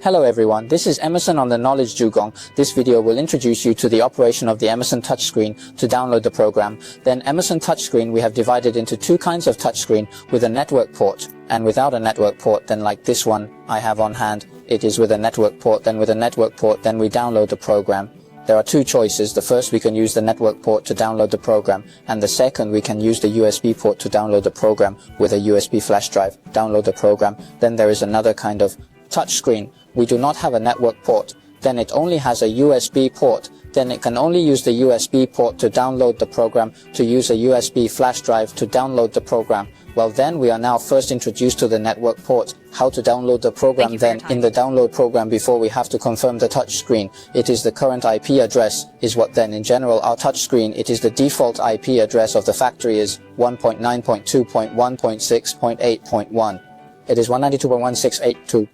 Hello everyone, this is Emerson on the Knowledge Dugong. This video will introduce you to the operation of the Emerson touchscreen to download the program. Then Emerson touchscreen we have divided into two kinds of touchscreen, with a network port and without a network port. Then like this one I have on hand, it is with a network port. Then with a network port, then we download the program. There are two choices. The first, we can use the network port to download the program, and the second, we can use the USB port to download the program with a USB flash drive, download the program. Then there is another kind of touchscreen. We do not have a network port, then it only has a USB port. Then it can only use the USB port to download the program, to use a USB flash drive to download the program. Well, then we are now first introduced to the network port, how to download the program. Then in the download program, before we have to confirm the touch screen, it is the current IP address is what. Then in general our touch screen, it is the default IP address of the factory is 1.9.2.1.6.8.1. It is 192.1682.